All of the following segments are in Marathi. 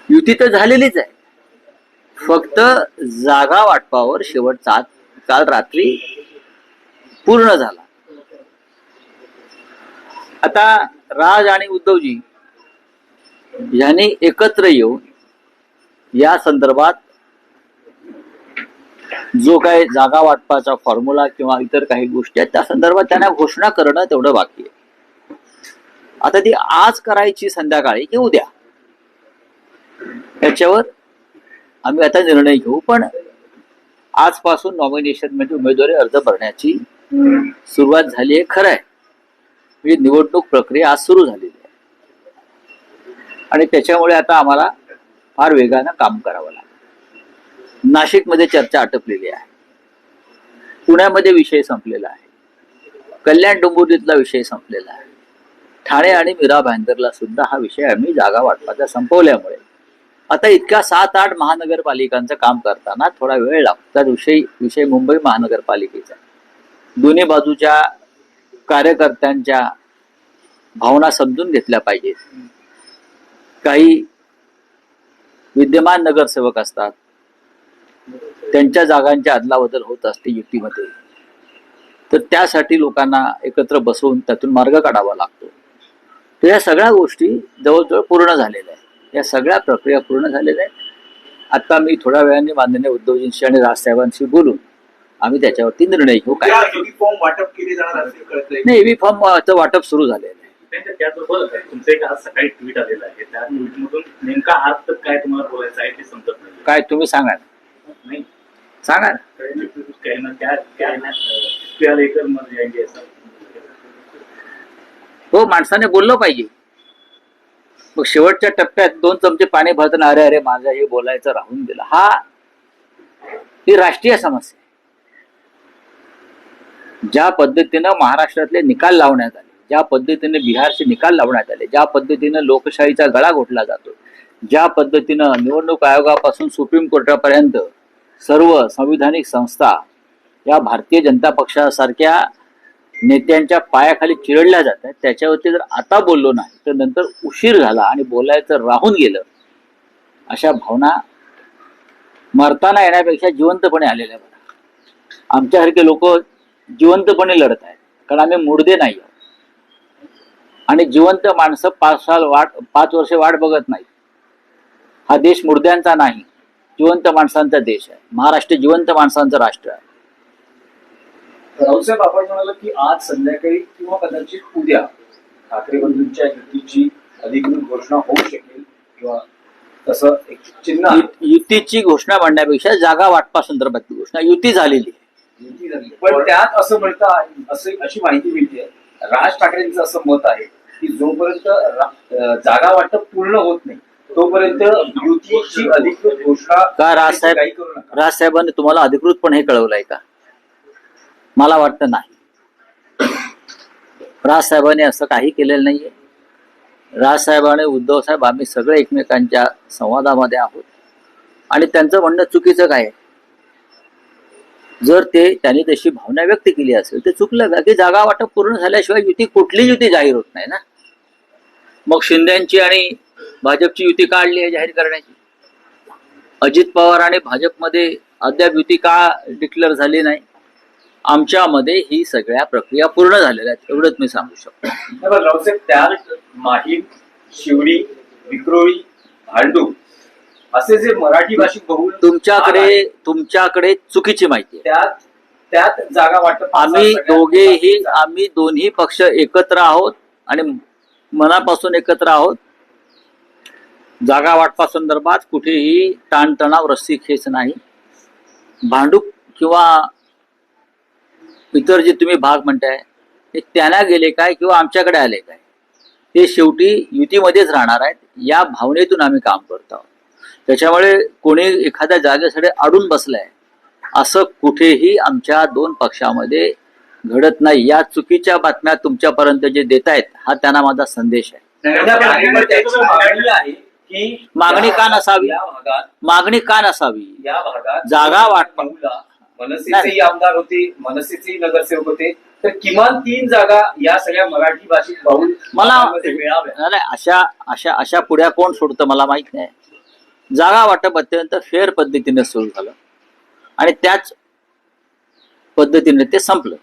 युती तर झालेलीच आहे, फक्त जागा वाटपावर शेवटचा काल रात्री पूर्ण झाला. आता राज आणि उद्धवजी यांनी एकत्र येऊन या संदर्भात जो काही जागा वाटपाचा फॉर्म्युला किंवा इतर काही गोष्टी आहेत त्या संदर्भात त्यांना घोषणा करणं तेवढं बाकी आहे. आता ती आज करायची संध्याकाळी की उद्या याच्यावर आम्ही आता निर्णय घेऊ. पण आजपासून नॉमिनेशन म्हणजे उमेदवारी अर्ज भरण्याची सुरुवात झाली आहे. खरं आहे, म्हणजे निवडणूक प्रक्रिया आज सुरू झालेली आहे आणि त्याच्यामुळे आता आम्हाला फार वेगानं काम करावं लागेल. नाशिकमध्ये चर्चा आटपलेली आहे, पुण्यामध्ये विषय संपलेला आहे, कल्याण डोंबिवलीतला विषय संपलेला आहे, ठाणे आणि मीरा भाईंदरला सुद्धा हा विषय आम्ही जागा वाटपाचा संपवल्यामुळे आता इतक्या 7-8 महानगरपालिकांचं काम करताना थोडा वेळ लागतो. विषय मुंबई महानगरपालिकेचा दोन्ही बाजूच्या कार्यकर्त्यांच्या भावना समजून घेतल्या पाहिजेत. काही विद्यमान नगरसेवक असतात, त्यांच्या जागांच्या अदलाबदल होत असते युतीमध्ये, तर त्यासाठी लोकांना एकत्र बसवून त्यातून मार्ग काढावा लागतो. तर या सगळ्या गोष्टी जवळजवळ पूर्ण झालेल्या आहेत, या सगळ्या प्रक्रिया पूर्ण झालेल्या आहेत. आता मी थोड्या वेळाने माननीय उद्धवजींशी आणि राजसाहेबांशी बोलून आम्ही त्याच्यावरती निर्णय घेऊ. काय फॉर्म वाटप केले जाणार असेल कळतंय नाही, EV फॉर्मचं वाटप सुरू झालेलं आहे. त्याचबरोबर तुमचं एक आज सकाळी ट्विट आलेलं आहे, त्या ट्विटमधून नेमका अर्थ काय तुम्हाला बोलायचं आहे ते समजत नाही. काय तुम्ही सांगा नाही सांगा ना. कहना क्या है ना, क्या लेकर मर जाएंगे असं. हो, माणसाने बोललं पाहिजे. मग शेवटच्या टप्प्यात 2 चमचे पाणी भरताना अरे माझं हे बोलायचं राहून गेलं, ही राष्ट्रीय समस्या आहे. ज्या पद्धतीनं महाराष्ट्रातले निकाल लावण्यात आले, ज्या पद्धतीने बिहारचे निकाल लावण्यात आले, ज्या पद्धतीनं लोकशाहीचा गळा घोटला जातो, ज्या पद्धतीनं निवडणूक आयोगापासून सुप्रीम कोर्टापर्यंत सर्व संविधानिक संस्था या भारतीय जनता पक्षासारख्या नेत्यांच्या पायाखाली चिरडल्या जातात, त्याच्यावरती जर आता बोललो नाही तर नंतर उशीर झाला आणि बोलायचं राहून गेलं, अशा भावना मरताना येण्यापेक्षा जिवंतपणे आलेल्या बघा. आमच्यासारखे लोक जिवंतपणे लढत आहेत, कारण आम्ही मुर्दे नाही आहोत. आणि जिवंत माणसं 5 वर्ष वाट बघत नाहीत. हा देश मुर्द्यांचा नाही, जिवंत माणसांचा देश आहे. महाराष्ट्र जिवंत माणसांचं राष्ट्र आहे. रावसाहेब, आपण म्हणाल की आज संध्याकाळी किंवा कदाचित उद्या ठाकरे बंधूंच्या युतीची अधिकृत घोषणा होऊ शकेल किंवा तसं एक चिन्ह. युतीची घोषणा म्हणण्यापेक्षा जागा वाटपा संदर्भातली घोषणा युती झालेली आहे. युती झाली, पण त्यात असं म्हणतं अशी माहिती मिळते, राज ठाकरेंचं असं मत आहे की जोपर्यंत जागा वाटप पूर्ण होत नाही तोपर्यंत युतीची अधिकृत घोषणा का राजसाहेबांनी तुम्हाला अधिकृतपणे हे कळवलंय का? मला वाटतं नाही. राजसाहेबांनी असं काही केलेलं नाहीये. राजसाहेब आणि उद्धव साहेब आम्ही सगळे एकमेकांच्या संवादामध्ये आहोत आणि त्यांचं म्हणणं चुकीचं काय आहे? जर त्यांनी तशी भावना व्यक्त केली असेल तर चुकलं का? की जागा वाटप पूर्ण झाल्याशिवाय कुठली युती जाहीर होत नाही ना. मग शिंदेची आणि भाजपची युती काढली आहे जाहीर करण्याची. अजित पवार आणि भाजपमध्ये अद्याप युती का डिक्लेअर झाली नाही? आमच्यामध्ये ही सगळ्या प्रक्रिया पूर्ण झालेल्या आहेत, एवढंच मी सांगू शकतो. त्यात माहीम, शिवडी, विक्रोळी, भांडूप असे जे मराठी भाषिक बहुल तुमच्याकडे चुकीची माहिती आहे. त्यात जागा वाटप आम्ही दोन्ही पक्ष एकत्र आहोत आणि मनापासून एकत्र आहोत. जागा वाटपा संदर्भात कुठेही ताणतणाव, रस्सीखेच नाही. भांडूप किंवा इतर जे तुम्ही भाग म्हणताय ते त्यांना गेले काय किंवा आमच्याकडे आले काय, ते शेवटी युतीमध्येच राहणार आहेत. या भावनेतून आम्ही काम करतो आहोत. त्याच्यामुळे कोणी एखाद्या जागेसाठी अडून बसलाय असं कुठेही आमच्या 2 पक्षामध्ये घडत नाही. या चुकीच्या बातम्या तुमच्यापर्यंत जे देत आहेत हा त्यांना माझा संदेश आहे. मागणी का नसावी? मागणी का नसावी? या भागात जागा वाटपा मनसेचेही आमदार होते, मनसेचेही नगरसेवक होते, तर किमान 3 जागा या सगळ्या मराठी भाषिक बहुल मला मिळाव्या. अशा पुढ्या कोण सोडतं मला माहित नाही. जागा वाटप अत्यंत फेअर पद्धतीने सुरू झालं आणि त्याच पद्धतीने ते संपलं.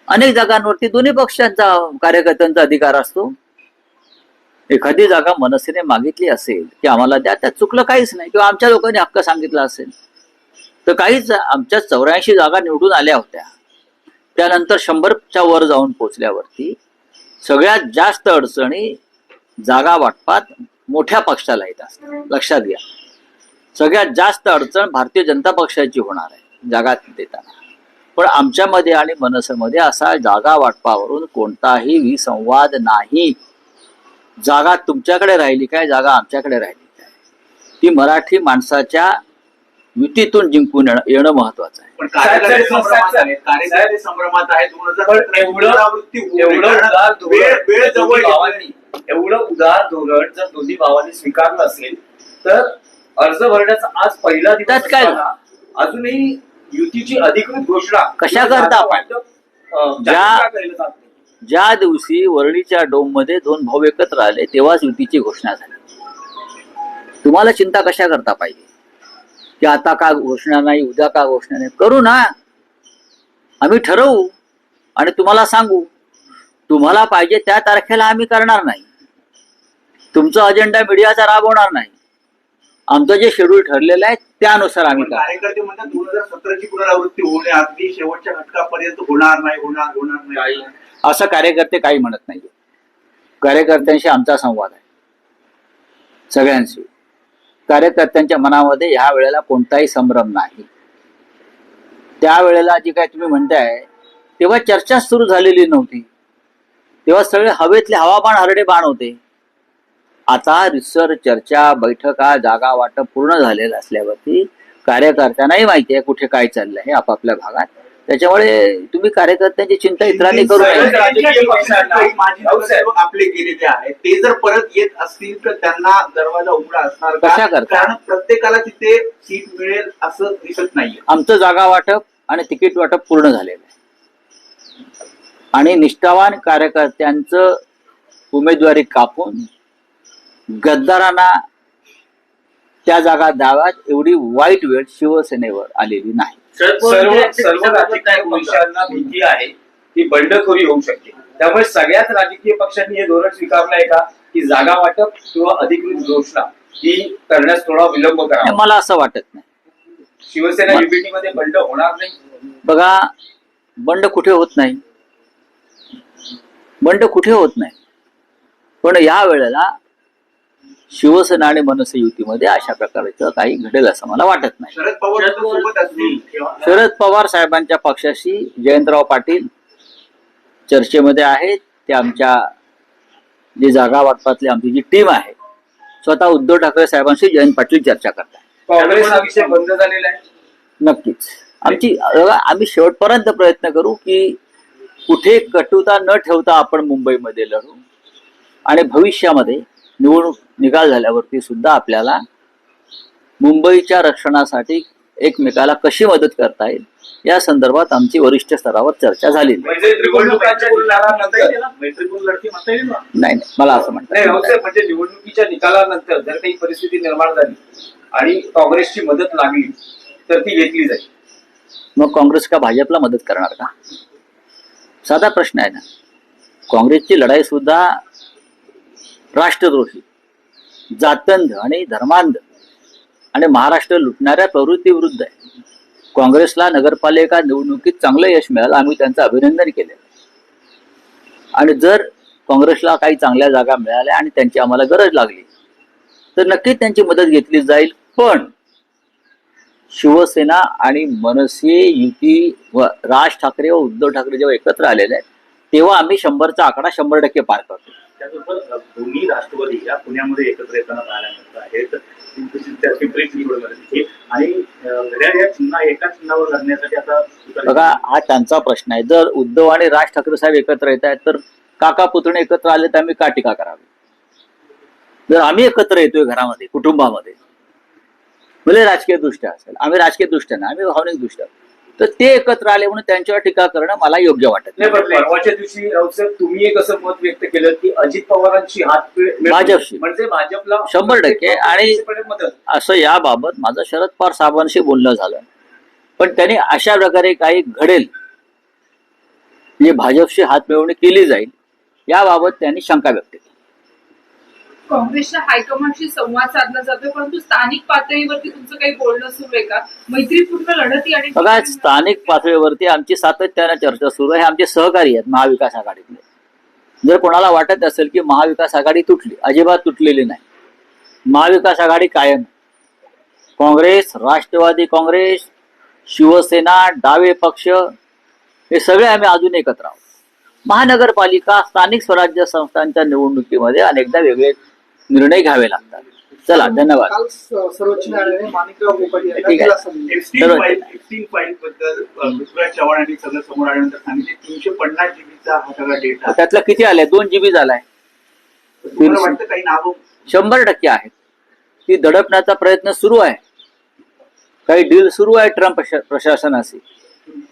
अनेक जागांवरती दोन्ही पक्षांचा कार्यकर्त्यांचा अधिकार असतो. एखादी जागा मनसेने मागितली असेल की आम्हाला द्या, त्यात चुकलं काहीच नाही, किंवा आमच्या लोकांनी हक्क सांगितला असेल तर काहीच. आमच्या 84 जागा निवडून आल्या होत्या, त्यानंतर 100च्या वर जाऊन पोचल्यावरती सगळ्यात जास्त अडचणी जागा वाटपात मोठ्या पक्षाला येत असतात. लक्षात घ्या, सगळ्यात जास्त अडचण भारतीय जनता पक्षाची होणार आहे जागा देताना. पण आमच्यामध्ये आणि मनसेमध्ये असा जागा वाटपावरून कोणताही विसंवाद नाही. जागा तुमच्याकडे राहिली काय, जागा आमच्याकडे राहिली काय, ती मराठी माणसाच्या युतीतून जिंकून येणं महत्वाचं आहे. पण कार्यकर्ते संभ्रमात आहेत, कार्यकर्ते संभ्रमात आहेत. 2018 एवढं उदार धोरण जर दोन्ही भावांनी स्वीकारलं असेल तर अर्ज भरण्याचा आज पहिला दिवस त्यात काय? असताना अजूनही युतीची अधिकृत घोषणा कशा करता आपण? जाहीर केलं जात नाही. ज्या दिवशी वरळीच्या डोममध्ये 2 भाऊ एकत्र आले तेव्हाच युतीची घोषणा झाली. तुम्हाला चिंता कशा करता पाहिजे की आता का घोषणा नाही, उद्या का घोषणा नाही? करू ना, आम्ही ठरवू आणि तुम्हाला सांगू. तुम्हाला पाहिजे त्या तारखेला आम्ही करणार नाही. तुमचा अजेंडा मीडियाचा राबवणार नाही. आमचं जे शेड्यूल ठरलेलं आहे त्यानुसार आम्ही करणार. कार्यकर्ते म्हणतात 2017ची पुनरावृत्ती होणे अगदी शेवटच्या घटकापर्यंत होणार नाही. असं कार्यकर्ते काही म्हणत नाही. कार्यकर्त्यांशी आमचा संवाद आहे, सगळ्यांशी. कार्यकर्त्यांच्या मनामध्ये ह्या वेळेला कोणताही संभ्रम नाही. त्यावेळेला जी काय तुम्ही म्हणताय तेव्हा चर्चा सुरू झालेली नव्हती, तेव्हा सगळे हवेतले हवाबाण हरडे बाण होते. आता रिसर चर्चा, बैठका, जागा वाटप पूर्ण झालेलं असल्यावरती कार्यकर्त्यांनाही माहिती आहे कुठे काय चाललंय हे आपापल्या भागात. त्याच्यामुळे तुम्ही कार्यकर्त्यांची चिंता इतरांनी करू नये. राजकीय पक्षांना आपले गेलेले आहेत ते जर परत येत असतील तर त्यांना दरवाजा उघडा असणार का? कशा करता? कारण प्रत्येकाला तिथे सीट मिळेल असं दिसत नाहीये. आमचं जागा वाटप आणि तिकीट वाटप पूर्ण झालेलं आहे आणि निष्ठावान कार्यकर्त्यांचं उमेदवारी कापून गद्दारांना त्या जागा द्याव्यात एवढी वाईट वेळ शिवसेनेवर आलेली नाही. सर्व राजकीय पक्षांना भीती आहे की बंडखोरी होऊ शकते. त्यामुळे सगळ्याच राजकीय पक्षांनी हे धोरण स्वीकारलंय का की जागा वाटप किंवा अधिकृत घोषणा ही करण्यास थोडा विलंब करावा? मला असं वाटत नाही. शिवसेना युबीटी मध्ये बंड होणार नाही. बघा, बंड कुठे होत नाही, बंड कुठे होत नाही. पण या वेळेला शिवसेना आणि मनसे युतीमध्ये अशा प्रकारचं काही घडेल असं मला वाटत नाही. शरद पवार सोबत असतील. शरद पवार साहेबांच्या पक्षाशी जयंतराव पाटील चर्चेमध्ये आहेत. ते आमच्या जी जागा वाटपातली आमची जी टीम आहे, स्वतः उद्धव ठाकरे साहेबांशी जयंत पाटील चर्चा करतात. काँग्रेस हा विषय बंद झालेला आहे. नक्कीच आम्ही शेवटपर्यंत प्रयत्न करू की कुठे कटुता न ठेवता आपण मुंबईमध्ये लढू आणि भविष्यामध्ये निवडणूक निकाल झाल्यावरती सुद्धा आपल्याला मुंबईच्या रक्षणासाठी एकमेकाला कशी मदत करता येईल या संदर्भात आमची वरिष्ठ स्तरावर चर्चा झाली. म्हणजे निवडणुकांच्या निकालानंतर मैत्रीपूर्ण लढती म्हणता येईल ना? नाही, मला असं म्हणतात नाही राऊत साहेब, म्हणजे निवडणुकीच्या निकालानंतर जर काही परिस्थिती निर्माण झाली आणि काँग्रेसची मदत लागली तर ती घेतली जाईल. मग काँग्रेस का भाजपला मदत करणार का? साधा प्रश्न आहे ना. काँग्रेसची लढाई सुद्धा राष्ट्रद्रोही, जातंध आणि धर्मांध आणि महाराष्ट्र लुटणाऱ्या प्रवृत्तीविरुद्ध आहे. काँग्रेसला नगरपालिका निवडणुकीत चांगलं यश मिळालं, आम्ही त्यांचं अभिनंदन केलं. आणि जर काँग्रेसला काही चांगल्या जागा मिळाल्या आणि त्यांची आम्हाला गरज लागली तर नक्कीच त्यांची मदत घेतली जाईल. पण शिवसेना आणि मनसे युती व राज ठाकरे व उद्धव ठाकरे जेव्हा एकत्र आलेले आहेत तेव्हा आम्ही 100चा आकडा 100% पार करतो. त्याचबरोबर दोन्ही राष्ट्रवादी या पुण्यामध्ये एकत्र येताना पाहायला मिळत आहेत. आणि घड्याळ या चिन्ह एका चिन्हावर लढण्यासाठी आता बघा, हा त्यांचा प्रश्न आहे. जर उद्धव आणि राज ठाकरे साहेब एकत्र येत आहेत तर काका पुतणे एकत्र आले तर आम्ही का टीका करावी? जर आम्ही एकत्र येतोय घरामध्ये, कुटुंबामध्ये, भले राजकीय दृष्ट्या असेल, आम्ही राजकीय दृष्ट्या नाही, आम्ही भावनिक दृष्ट्या, तर ते एकत्र आले म्हणून त्यांच्यावर टीका करणं मला योग्य वाटत नाही. परवाच्या दिवशी राऊत साहेब तुम्ही एक असं मत व्यक्त केलं की अजित पवारांची हात भाजपशी म्हणजे भाजपला 100% आणि असं याबाबत माझं शरद पवार साहेबांशी बोलणं झालं, पण त्यांनी अशा प्रकारे काही घडेल जे भाजपशी हातमिळवणी केली जाईल याबाबत त्यांनी शंका व्यक्त केली. काँग्रेसच्या हायकमांडशी संवाद साधला जातोय, परंतु स्थानिक पातळीवरती तुमचं काही बोलणं सुरू आहे का? मैत्रीपूर्ण लढती आणि बघा, स्थानिक पातळीवरती आमची सातत्यानं चर्चा सुरू आहे. आमचे सहकारी आहेत महाविकास आघाडीतले. जर कोणाला वाटत असेल की महाविकास आघाडी तुटली, अजिबात तुटलेली नाही. महाविकास आघाडी कायम. काँग्रेस, राष्ट्रवादी काँग्रेस, शिवसेना, डावे पक्ष हे सगळे आम्ही अजून एकत्र आहोत. महानगरपालिका, स्थानिक स्वराज्य संस्थांच्या निवडणुकीमध्ये अनेकदा वेगळे निर्णय घ्यावे लागतात. चला, धन्यवाद. काल सर्वोच्च न्यायालयाने माणिकराव कोकाटे यांना ठीक आहे. दिलासा दिला. एफस्टीन फाईल बद्दल पृथ्वीराज चव्हाण यांनी सगळं समोर आल्यानंतर सांगितले 350 जीबीचा हा सगळा डेटा. त्यातला किती आलाय? 2 GB झालाय. तुम्हाला वाटतं काही नावं 100% आहेत. ती दडपण्याचा प्रयत्न सुरू आहे. काही डील सुरू आहे ट्रम्प प्रशासनाशी,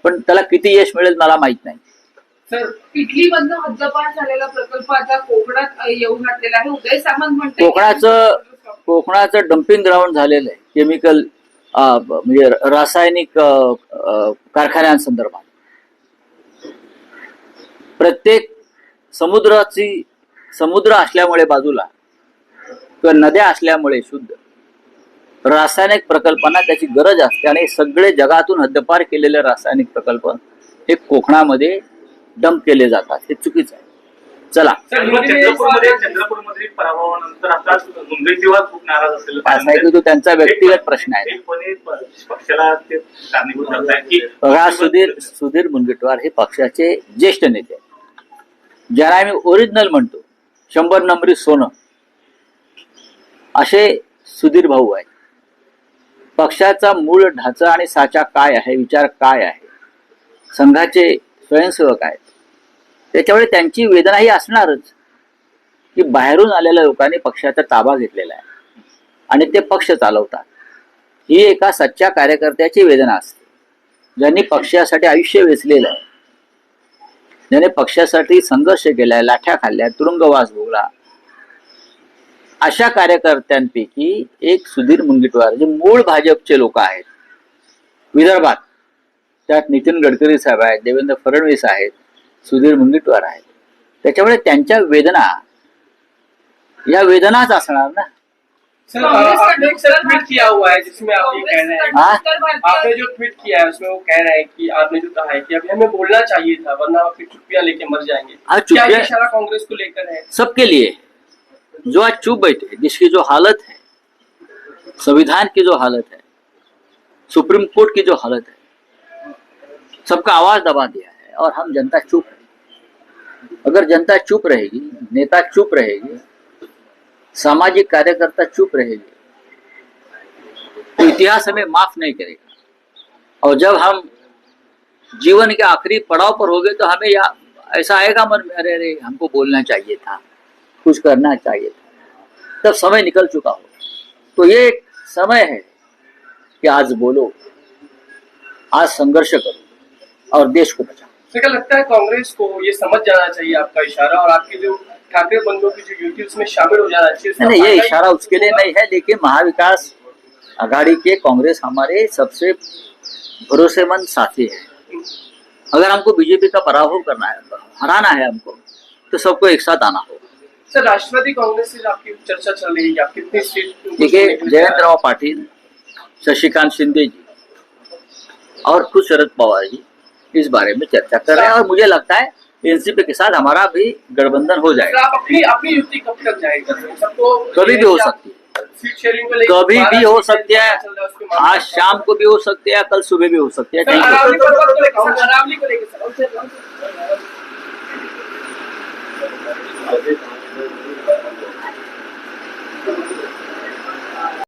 पण त्याला किती यश मिळेल मला माहित नाही. सर, इटलीमधनं हद्दपार झालेला प्रकल्प आता कोकणात येऊ घातलेला आहे. उदय सामंत म्हणतात कोकणाचं डम्पिंग ग्राउंड झालेलं आहे केमिकल म्हणजे रासायनिक कारखान्यांसंदर्भात. प्रत्येक समुद्र असल्यामुळे बाजूला किंवा नद्या असल्यामुळे शुद्ध रासायनिक प्रकल्पांना त्याची गरज असते, आणि सगळे जगातून हद्दपार केलेले रासायनिक प्रकल्प हे कोकणामध्ये डंप केले जातात. हे चुकीचं आहे. चला, चंद्रपूरमध्ये पराभवानंतर आता मुंबईजीवात खूप नाराज असेल. असं आहे की तो त्यांचा व्यक्तिगत प्रश्न आहे. पक्षाला ते कारणीभूत ठरताय की बघा, सुधीर मुनगंटीवार हे पक्षाचे ज्येष्ठ नेते आहेत, ज्यांना आम्ही ओरिजिनल म्हणतो, 100 नंबरी सोनं, असे सुधीर भाऊ आहेत. पक्षाचा मूळ ढाचा आणि साचा काय आहे, विचार काय आहे, संघाचे स्वयंसेवक आहेत, त्याच्यामुळे त्यांची वेदना ही असणारच की बाहेरून आलेल्या लोकांनी पक्षाचा ताबा घेतलेला आहे आणि ते पक्ष चालवतात. ही एका सच्च्या कार्यकर्त्याची वेदना असते, ज्यांनी पक्षासाठी आयुष्य वेचलेलं आहे, ज्याने पक्षासाठी संघर्ष केलाय, लाठ्या खाल्ल्या, तुरुंगवास भोगला. अशा कार्यकर्त्यांपैकी एक सुधीर मुनगंटीवार, जे मूळ भाजपचे लोक आहेत विदर्भात, त्यात नितीन गडकरी साहेब आहेत, देवेंद्र फडणवीस आहेत, सुधीर मुनगंटीवार आहेत. त्याच्यामुळे त्यांच्या वेदना या वेदनाच असणार ना. सर, आपने एक सर ट्वीट किया हुआ है जिसमें आप ये कह रहे हैं, हाँ? आपने जो ट्वीट किया है उसमें वो कह रहे हैं कि आपने जो कहा है कि अभी हमें बोलना चाहिए था वरना फिर चुप्पियां लेके मर जाएंगे. हाँ, क्या चुप्पियां- ये इशारा कांग्रेस को लेकर है? सबके लिए, जो आज चुप बैठे, जिसकी जो हालत है, संविधान की जो हालत है, सुप्रीम कोर्ट की जो हालत है, सबका आवाज दबा दिया है और हम जनता चुप है. अगर जनता चुप रहेगी, नेता चुप रहेगी, सामाजिक कार्यकर्ता चुप रहेगी, तो इतिहास हमें माफ नहीं करेगा. और जब हम जीवन के आखिरी पड़ाव पर होंगे तो हमें ऐसा आएगा मन में, अरे अरे हमको बोलना चाहिए था, कुछ करना चाहिए था. तब समय निकल चुका हो. तो ये एक समय है कि आज बोलो, आज संघर्ष करो और देश को बचाओ. सर, क्या लगता है कांग्रेस को ये समझ जाना चाहिए आपका इशारा और आपके जो ठाकरे बंधुओं की जो युति उसमें शामिल हो जाना चाहिए? नहीं, ये इशारा उसके लिए नहीं है, लेकिन महाविकास आघाड़ी के कांग्रेस हमारे सबसे भरोसेमंद साथी है. अगर हमको बीजेपी का पराभव करना है, हराना है हमको, तो सबको एक साथ आना होगा. सर, राष्ट्रवादी कांग्रेस से आपकी चर्चा चल रही है, आप कितनी सीट? देखिए, जयंतराव पाटिल, शशिकांत शिंदे जी और खुद शरद पवार जी इस बारे में चर्चा कर रहे हैं, और मुझे लगता है एनसीपी के साथ हमारा भी गठबंधन हो सर, जाएगा. आप अपनी युति कब तक जाएगा? सबको कभी भी हो सकती है, सीट शेयरिंग को लेकर कभी भी हो सकती है. चल रहा है, उसके मामले में। आज शाम को भी हो सकती है, कल सुबह भी हो सकती है. Sir, thank you. अरावली को लेकर सर